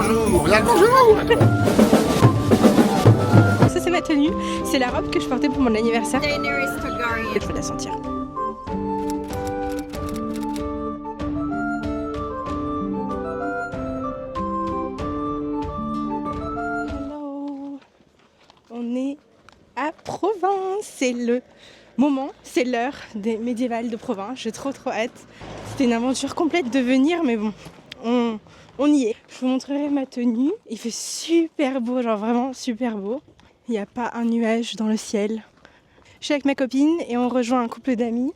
bonjour, bien le bonjour. Ça c'est ma tenue, c'est la robe que je portais pour mon anniversaire. Daenerys Targaryen. Je vais la sentir. Hello. On est à Provins, c'est le moment, c'est l'heure des médiévales de Provins. J'ai trop hâte. C'était une aventure complète de venir, mais bon, on y est. Je vous montrerai ma tenue. Il fait super beau, genre vraiment super beau. Il n'y a pas un nuage dans le ciel. Je suis avec ma copine et on rejoint un couple d'amis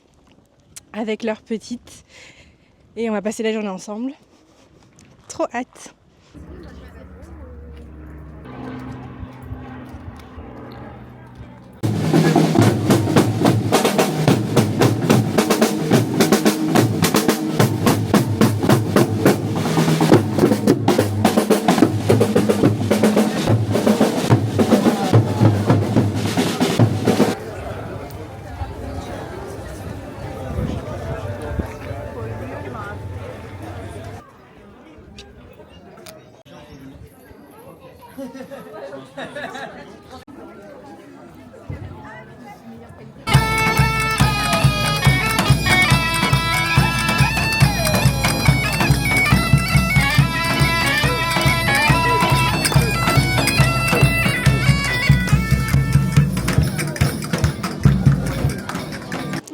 avec leur petite. Et on va passer la journée ensemble. Trop hâte.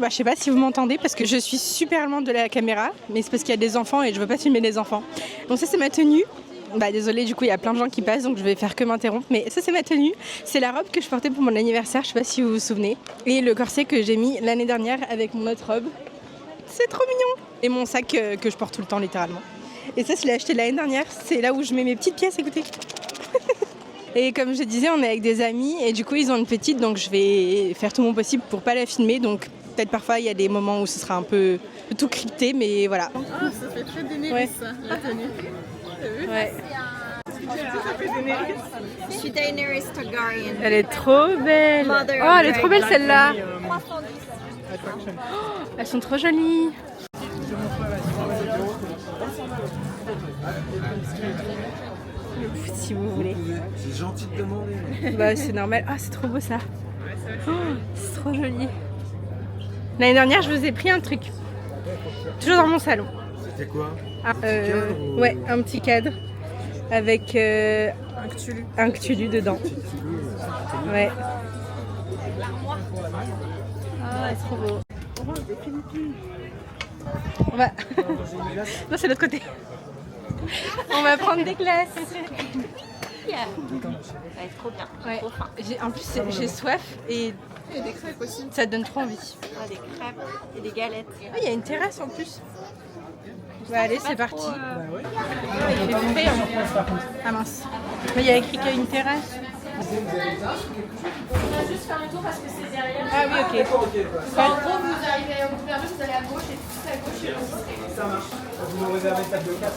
Je sais pas si vous m'entendez parce que je suis super loin de la caméra, mais c'est parce qu'il y a des enfants et je veux pas filmer les enfants. Donc ça c'est ma tenue. Désolée, du coup il y a plein de gens qui passent donc je vais faire que m'interrompre, mais ça c'est ma tenue. C'est la robe que je portais pour mon anniversaire, je sais pas si vous vous souvenez. Et le corset que j'ai mis l'année dernière avec mon autre robe. C'est trop mignon. Et mon sac que je porte tout le temps littéralement. Et ça je l'ai acheté l'année dernière, c'est là où je mets mes petites pièces, écoutez. Et comme je disais, on est avec des amis et du coup ils ont une petite, donc je vais faire tout mon possible pour pas la filmer. Donc peut-être parfois il y a des moments où ce sera un peu tout crypté, mais voilà. Ah, ça fait très Daenerys, ça, la tenue. T'as vu? Ouais. Ça fait Daenerys. Je suis Daenerys Targaryen. Elle est trop belle. Mother Oh, elle est trop belle celle-là. 310. Oh, elles sont trop jolies. Si vous voulez. C'est gentil de demander. Bah c'est normal. Ah c'est trop beau ça. Oh, c'est trop joli. L'année dernière je vous ai pris un truc. Toujours dans mon salon. C'était quoi? Ouais, un petit cadre avec un Cthulhu dedans. Ouais. Ah c'est trop beau. On va... Non c'est l'autre côté. On va prendre des glaces. Ça va être trop bien. Ouais. Trop fin. En plus j'ai soif et Il y a des crêpes aussi. ça donne trop envie. Ah, des crêpes et des galettes. Ah, il y a une terrasse en plus. Ouais, allez, c'est parti. Il fait frais. Ah mince. Mais il y a écrit qu'il y a une terrasse. On va juste faire le tour parce que c'est derrière. Ah oui, ok. En gros, vous arrivez au Gouvernement, vous allez à gauche et tout à gauche. Et Ça marche. Vous nous réservez table de 4.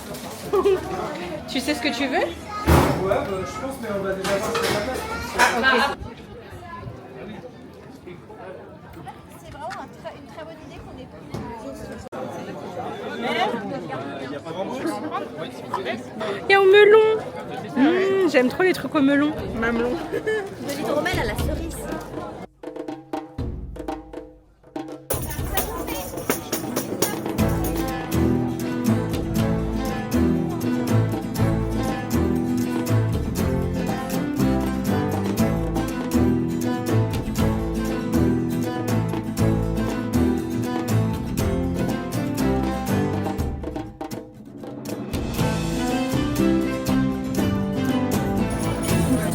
Tu sais ce que tu veux? Ouais, bah, je pense, mais on va déjà voir si c'est la place. Ah, ok. C'est vraiment une très bonne idée qu'on ait pris. Il y a au melon. J'aime trop les trucs au melon. Mamelon. De l'hydromel à la cerise.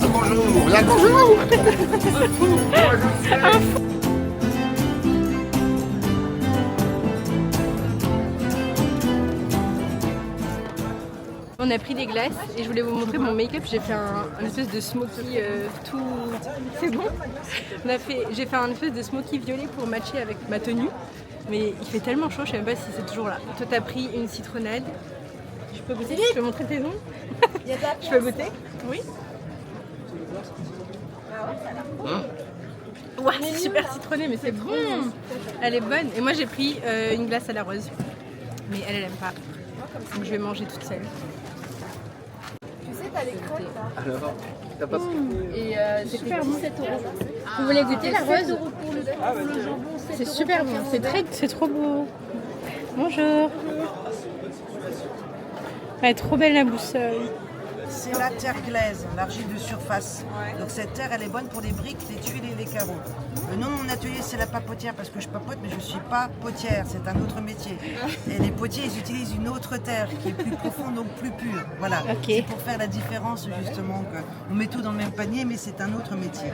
Bonjour, bien le bonjour. On a pris des glaces et je voulais vous montrer mon make-up. J'ai fait un espèce de smoky tout... C'est bon. J'ai fait un espèce de smoky violet pour matcher avec ma tenue. Mais il fait tellement chaud, je sais même pas si c'est toujours là. Toi t'as pris une citronnade. Je peux goûter? Je peux montrer tes ongles? Je peux goûter? Oui. Ouais, c'est super citronné mais c'est bon. Elle est bonne. Et moi j'ai pris une glace à la rose. Mais elle aime pas. Donc je vais manger toute seule. Tu Alors, t'as pas Et c'était 17 €. Vous voulez goûter la rose? C'est super bon, C'est trop beau. Bonjour. Elle est trop belle la boussole. C'est la terre glaise, l'argile de surface. Donc cette terre, elle est bonne pour les briques, les tuiles et les carreaux. Le nom de mon atelier, c'est la papotière parce que je papote, mais je ne suis pas potière, c'est un autre métier. Et les potiers, ils utilisent une autre terre qui est plus profonde, donc plus pure. Voilà, c'est pour faire la différence justement. On met tout dans le même panier, mais c'est un autre métier.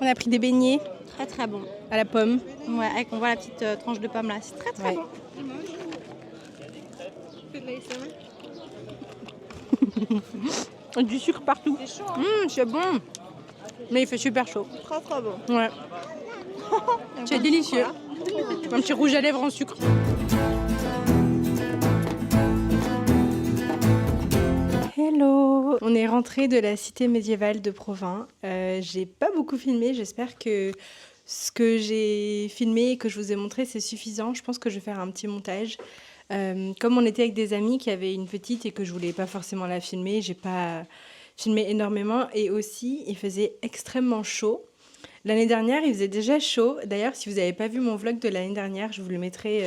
On a pris des beignets Très très bon. à la pomme. Ouais, avec on voit la petite tranche de pomme là, c'est très très Ouais. bon. Du sucre partout. C'est chaud. C'est bon. Mais il fait super chaud. Très très bon. Ouais. C'est délicieux. Un petit rouge à lèvres en sucre. Hello. On est rentré de la cité médiévale de Provins. J'ai pas beaucoup filmé. J'espère que ce que j'ai filmé et que je vous ai montré, c'est suffisant. Je pense que je vais faire un petit montage. Comme on était avec des amis qui avaient une petite et que je voulais pas forcément la filmer, j'ai pas filmé énormément. Et aussi, il faisait extrêmement chaud. L'année dernière, il faisait déjà chaud. D'ailleurs, si vous n'avez pas vu mon vlog de l'année dernière, je vous le mettrai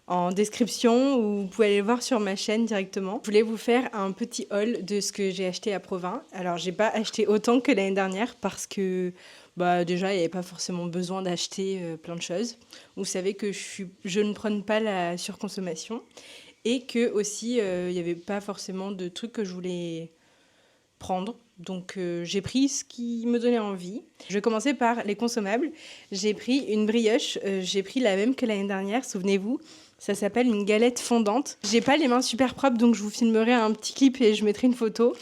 en description ou vous pouvez aller le voir sur ma chaîne directement. Je voulais vous faire un petit haul de ce que j'ai acheté à Provins. Alors, j'ai pas acheté autant que l'année dernière parce que déjà, il n'y avait pas forcément besoin d'acheter plein de choses. Vous savez que je ne prône pas la surconsommation et que aussi, il n'y avait pas forcément de trucs que je voulais prendre. Donc, j'ai pris ce qui me donnait envie. Je vais commencer par les consommables. J'ai pris une brioche. J'ai pris la même que l'année dernière, souvenez-vous. Ça s'appelle une galette fondante. J'ai pas les mains super propres, donc je vous filmerai un petit clip et je mettrai une photo.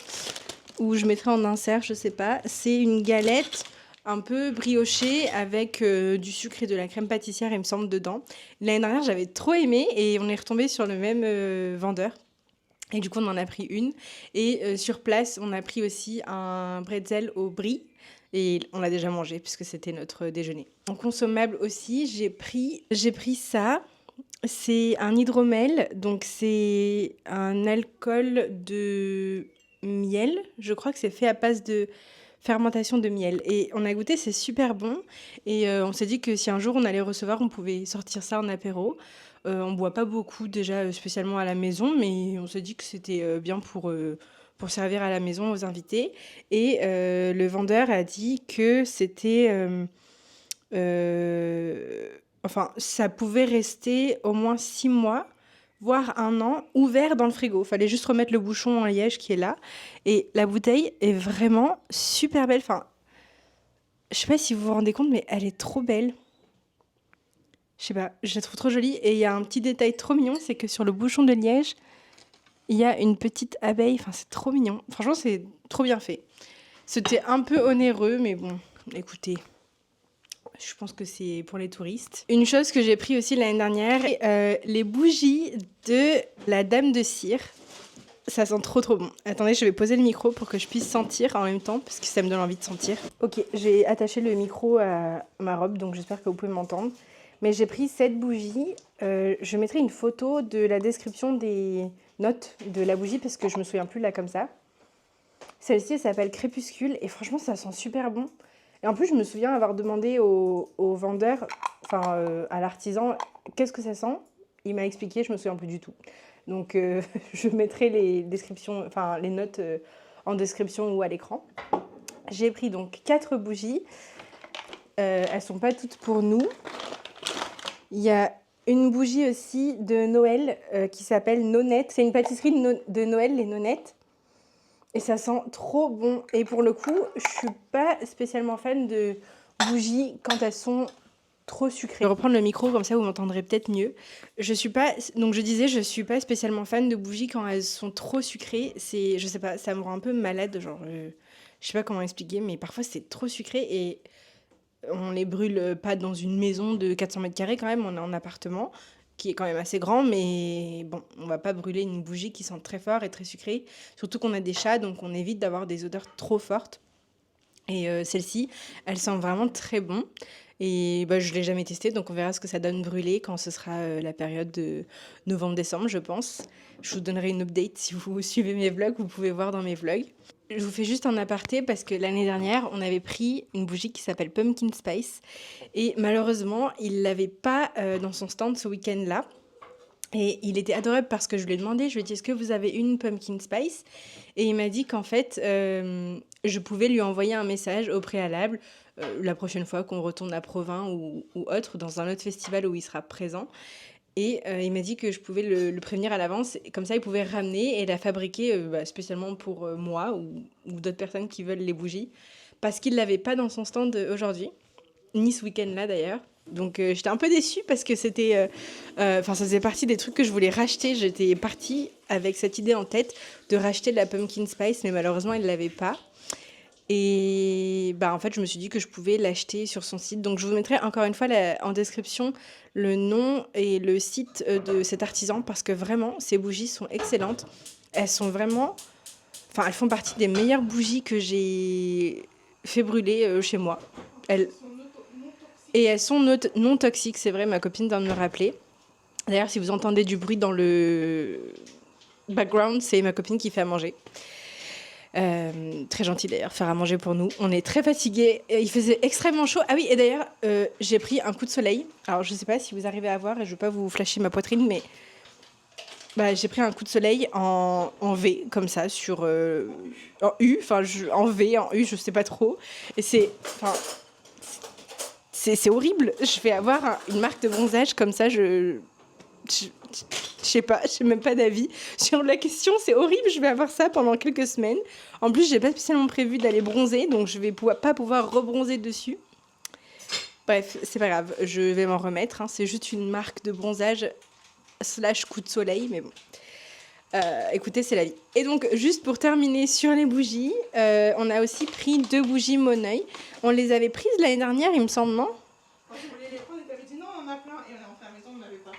Ou je mettrai en insert, je sais pas. C'est une galette un peu briochée avec du sucre et de la crème pâtissière, il me semble, dedans. L'année dernière, j'avais trop aimé et on est retombé sur le même vendeur. Et du coup, on en a pris une. Et sur place, on a pris aussi un bretzel au brie. Et on l'a déjà mangé puisque c'était notre déjeuner. En consommable aussi, j'ai pris ça. C'est un hydromel. Donc, c'est un alcool de miel. Je crois que c'est fait à base de fermentation de miel. Et on a goûté, c'est super bon. Et on s'est dit que si un jour on allait recevoir, on pouvait sortir ça en apéro. On boit pas beaucoup déjà spécialement à la maison, mais on s'est dit que c'était bien pour servir à la maison aux invités. Et le vendeur a dit que c'était... ça pouvait rester au moins 6 mois, voire 1 an, ouvert dans le frigo. Il fallait juste remettre le bouchon en liège qui est là. Et la bouteille est vraiment super belle. Enfin, je sais pas si vous vous rendez compte, mais elle est trop belle. Je sais pas, je la trouve trop jolie. Et il y a un petit détail trop mignon, c'est que sur le bouchon de liège, il y a une petite abeille. Enfin, c'est trop mignon. Franchement, c'est trop bien fait. C'était un peu onéreux, mais bon, écoutez, je pense que c'est pour les touristes. Une chose que j'ai pris aussi l'année dernière, les bougies de la Dame de Cire. Ça sent trop trop bon. Attendez, je vais poser le micro pour que je puisse sentir en même temps, parce que ça me donne envie de sentir. Ok, j'ai attaché le micro à ma robe, donc j'espère que vous pouvez m'entendre. Mais j'ai pris cette bougie. Je mettrai une photo de la description des notes de la bougie, parce que je me souviens plus là comme ça. Celle-ci, elle s'appelle Crépuscule, et franchement, ça sent super bon. Et en plus, je me souviens avoir demandé au vendeur, à l'artisan, qu'est-ce que ça sent ? Il m'a expliqué, je me souviens plus du tout. Donc, je mettrai les descriptions, les notes en description ou à l'écran. J'ai pris donc 4 bougies. Elles sont pas toutes pour nous. Il y a une bougie aussi de Noël qui s'appelle Nonette. C'est une pâtisserie de Noël, les Nonettes. Et ça sent trop bon. Et pour le coup, je suis pas spécialement fan de bougies quand elles sont trop sucrées. Je vais reprendre le micro, comme ça vous m'entendrez peut-être mieux. Je suis pas spécialement fan de bougies quand elles sont trop sucrées. Je sais pas, ça me rend un peu malade. Genre, je sais pas comment expliquer, mais parfois c'est trop sucré et on les brûle pas dans une maison de 400 mètres carrés quand même. On est en appartement qui est quand même assez grand, mais bon, on va pas brûler une bougie qui sent très fort et très sucrée. Surtout qu'on a des chats, donc on évite d'avoir des odeurs trop fortes. Et celle-ci, elle sent vraiment très bon. Et bah, je ne l'ai jamais testée, donc on verra ce que ça donne brûler quand ce sera la période de novembre-décembre, je pense. Je vous donnerai une update si vous suivez mes vlogs, vous pouvez voir dans mes vlogs. Je vous fais juste un aparté parce que l'année dernière, on avait pris une bougie qui s'appelle Pumpkin Spice. Et malheureusement, il ne l'avait pas dans son stand ce week-end-là. Et il était adorable parce que je lui ai demandé, je lui ai dit, est-ce que vous avez une Pumpkin Spice? Et il m'a dit qu'en fait, je pouvais lui envoyer un message au préalable la prochaine fois qu'on retourne à Provins ou autre, dans un autre festival où il sera présent. Et il m'a dit que je pouvais le prévenir à l'avance, et comme ça il pouvait ramener et la fabriquer spécialement pour moi ou d'autres personnes qui veulent les bougies, parce qu'il ne l'avait pas dans son stand aujourd'hui, ni ce week-end-là d'ailleurs. Donc j'étais un peu déçue parce que c'était, ça faisait partie des trucs que je voulais racheter. J'étais partie avec cette idée en tête de racheter de la Pumpkin Spice, mais malheureusement il ne l'avait pas. Et en fait, je me suis dit que je pouvais l'acheter sur son site. Donc, je vous mettrai encore une fois en description le nom et le site de cet artisan parce que vraiment, ces bougies sont excellentes. Elles sont vraiment... elles font partie des meilleures bougies que j'ai fait brûler chez moi. Et elles sont non toxiques, c'est vrai, ma copine vient de me rappeler. D'ailleurs, si vous entendez du bruit dans le background, c'est ma copine qui fait à manger. Très gentil d'ailleurs, faire à manger pour nous. On est très fatigués, il faisait extrêmement chaud. Ah oui, et d'ailleurs, j'ai pris un coup de soleil. Alors, je sais pas si vous arrivez à voir, et je veux pas vous flasher ma poitrine, mais j'ai pris un coup de soleil en V, comme ça, en U, en V, en U, je sais pas trop. Et c'est horrible. Je vais avoir une marque de bronzage comme ça, je sais pas, j'ai même pas d'avis sur la question, c'est horrible, je vais avoir ça pendant quelques semaines. En plus, j'ai pas spécialement prévu d'aller bronzer, donc je vais pas pouvoir rebronzer dessus. Bref, c'est pas grave, je vais m'en remettre, hein. C'est juste une marque de bronzage / coup de soleil, mais bon. Écoutez, c'est la vie. Et donc, juste pour terminer sur les bougies, on a aussi pris 2 bougies Moneuil. On les avait prises l'année dernière, il me semble, non? Quand on voulait les prendre, on t'avait dit non, on en a plein, et on est rentré à la maison, on n'avait pas.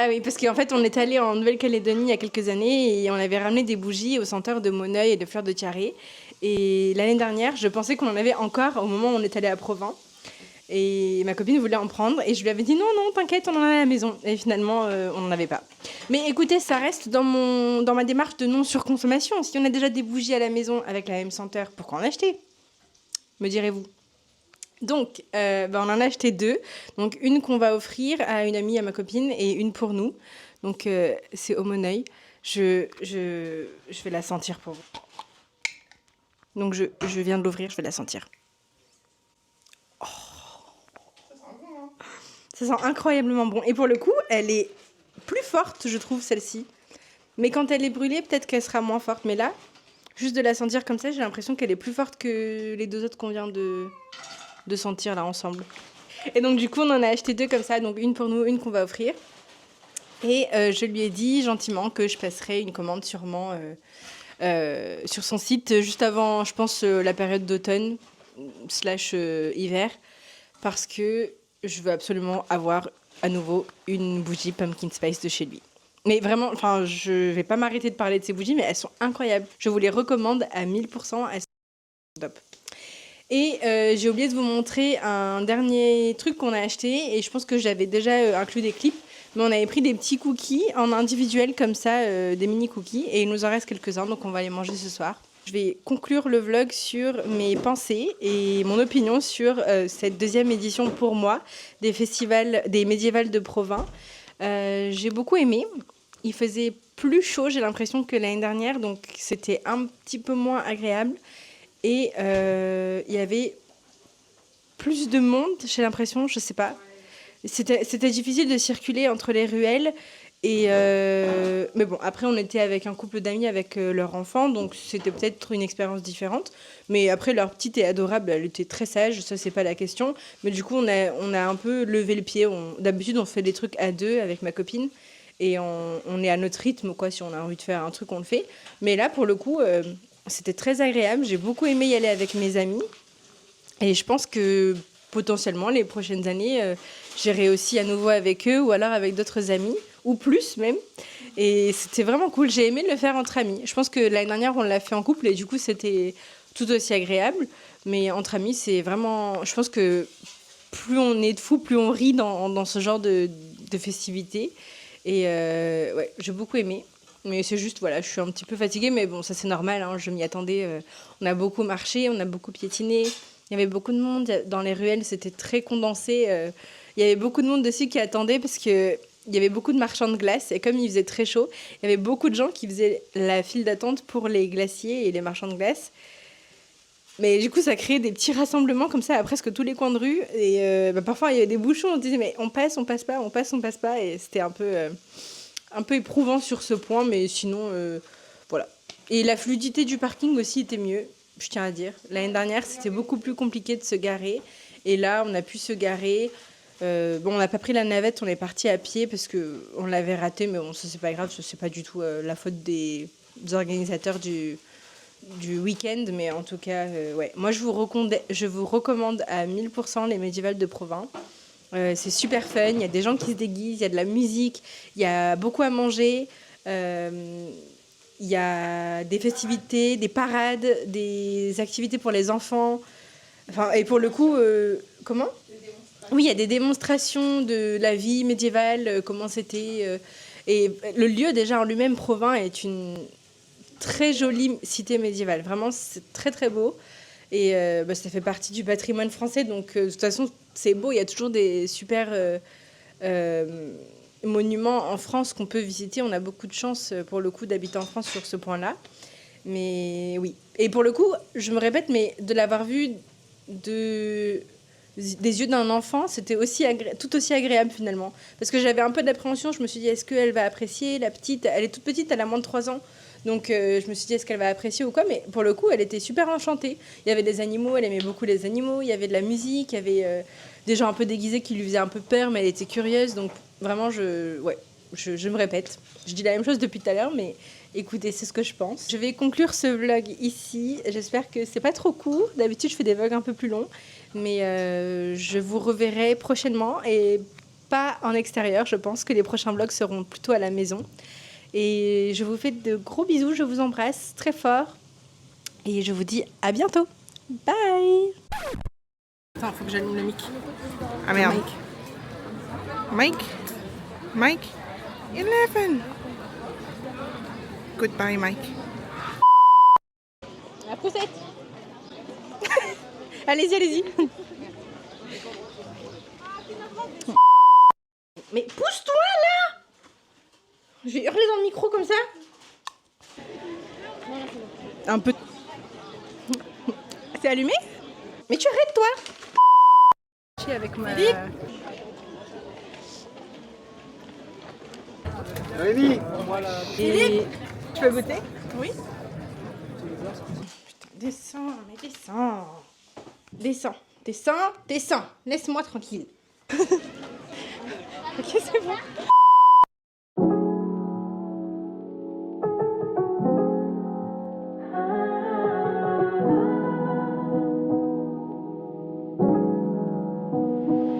Ah oui, parce qu'en fait, on est allé en Nouvelle-Calédonie il y a quelques années et on avait ramené des bougies au senteur de Moneuil et de fleurs de tiare. Et l'année dernière, je pensais qu'on en avait encore au moment où on est allé à Provins. Et ma copine voulait en prendre et je lui avais dit non, t'inquiète, on en a à la maison. Et finalement, on n'en avait pas. Mais écoutez, ça reste dans ma démarche de non-surconsommation. Si on a déjà des bougies à la maison avec la même senteur, pourquoi en acheter? Me direz-vous? Donc, on en a acheté 2. Donc, une qu'on va offrir à une amie, à ma copine, et une pour nous. Donc, c'est au Moneuil. Je vais la sentir pour vous. Donc, je viens de l'ouvrir, je vais la sentir. Oh. Ça sent incroyablement bon. Et pour le coup, elle est plus forte, je trouve, celle-ci. Mais quand elle est brûlée, peut-être qu'elle sera moins forte. Mais là, juste de la sentir comme ça, j'ai l'impression qu'elle est plus forte que les 2 autres qu'on vient de sentir là ensemble. Et donc du coup on en a acheté 2 comme ça, donc une pour nous, une qu'on va offrir. Et je lui ai dit gentiment que je passerai une commande sûrement sur son site juste avant, je pense, la période d'automne / hiver, parce que je veux absolument avoir à nouveau une bougie Pumpkin Spice de chez lui. Mais vraiment, je vais pas m'arrêter de parler de ces bougies, mais elles sont incroyables. Je vous les recommande à 1000%, elles sont top. Et j'ai oublié de vous montrer un dernier truc qu'on a acheté, et je pense que j'avais déjà inclus des clips, mais on avait pris des petits cookies en individuel comme ça, des mini cookies, et il nous en reste quelques-uns, donc on va les manger ce soir. Je vais conclure le vlog sur mes pensées et mon opinion sur cette 2e édition pour moi des médiévales de Provins. J'ai beaucoup aimé. Il faisait plus chaud, j'ai l'impression, que l'année dernière, donc c'était un petit peu moins agréable. Et il y avait plus de monde, j'ai l'impression, je sais pas. c'était difficile de circuler entre les ruelles. Et mais bon, après, on était avec un couple d'amis avec leur enfant, donc c'était peut-être une expérience différente. Mais après, leur petite est adorable, elle était très sage, ça, c'est pas la question. Mais du coup, on a un peu levé le pied. D'habitude, on fait des trucs à deux avec ma copine. Et on est à notre rythme, quoi. Si on a envie de faire un truc, on le fait. Mais là, pour le coup, c'était très agréable. J'ai beaucoup aimé y aller avec mes amis. Et je pense que potentiellement, les prochaines années, j'irai aussi à nouveau avec eux ou alors avec d'autres amis, ou plus même. Et c'était vraiment cool. J'ai aimé le faire entre amis. Je pense que l'année dernière, on l'a fait en couple et du coup, c'était tout aussi agréable. Mais entre amis, c'est vraiment... Je pense que plus on est de fous, plus on rit dans ce genre de festivités. Et ouais, j'ai beaucoup aimé. Mais c'est juste, voilà, je suis un petit peu fatiguée, mais bon, ça c'est normal, hein, je m'y attendais. On a beaucoup marché, on a beaucoup piétiné. Il y avait beaucoup de monde dans les ruelles, c'était très condensé. Il y avait beaucoup de monde aussi qui attendait parce qu'il y avait beaucoup de marchands de glace. Et comme il faisait très chaud, il y avait beaucoup de gens qui faisaient la file d'attente pour les glaciers et les marchands de glace. Mais du coup, ça créait des petits rassemblements comme ça à presque tous les coins de rue. Et parfois, il y avait des bouchons, on disait mais on passe pas, on passe, on passe pas. Et c'était un peu éprouvant sur ce point, mais sinon, voilà. Et la fluidité du parking aussi était mieux, je tiens à dire. L'année dernière, c'était beaucoup plus compliqué de se garer. Et là, on a pu se garer. Bon, on n'a pas pris la navette, on est parti à pied parce qu'on l'avait raté. Mais bon, ça, c'est pas grave, c'est pas du tout la faute des organisateurs du week-end. Mais en tout cas, ouais. Moi, je vous recommande à 1000% les médiévales de Provins. C'est super fun, il y a des gens qui se déguisent, il y a de la musique, il y a beaucoup à manger, il y a des festivités, des parades, des activités pour les enfants. Enfin, et pour le coup, comment ? Oui, il y a des démonstrations de la vie médiévale, comment c'était. Et le lieu déjà en lui-même, Provins, est une très jolie cité médiévale. Vraiment, c'est très très beau. Et ça fait partie du patrimoine français, donc de toute façon, c'est beau. Il y a toujours des super monuments en France qu'on peut visiter. On a beaucoup de chance, pour le coup, d'habiter en France sur ce point-là. Mais oui. Et pour le coup, je me répète, mais de l'avoir vu des yeux d'un enfant, c'était tout aussi agréable finalement. Parce que j'avais un peu d'appréhension. Je me suis dit, est-ce qu'elle va apprécier ? La petite, elle est toute petite, elle a moins de 3 ans. Donc je me suis dit, est-ce qu'elle va apprécier ou quoi ? Mais pour le coup, elle était super enchantée. Il y avait des animaux, elle aimait beaucoup les animaux. Il y avait de la musique, il y avait des gens un peu déguisés qui lui faisaient un peu peur, mais elle était curieuse. Donc vraiment, je me répète. Je dis la même chose depuis tout à l'heure, mais écoutez, c'est ce que je pense. Je vais conclure ce vlog ici. J'espère que c'est pas trop court. D'habitude, je fais des vlogs un peu plus longs. Mais je vous reverrai prochainement et pas en extérieur. Je pense que les prochains vlogs seront plutôt à la maison. Et je vous fais de gros bisous, je vous embrasse très fort. Et je vous dis à bientôt. Bye. Attends, faut que j'allume le mic. Ah merde. Mike 11. Goodbye, Mike. La poussette. Allez-y. Mais pousse-toi là! Je vais hurler dans le micro comme ça. Un peu. C'est allumé? Mais tu arrêtes toi! Avec ma... Rémi, Et... Tu veux goûter? Oui. Putain, descends. Descends. Laisse-moi tranquille. Ok, c'est bon.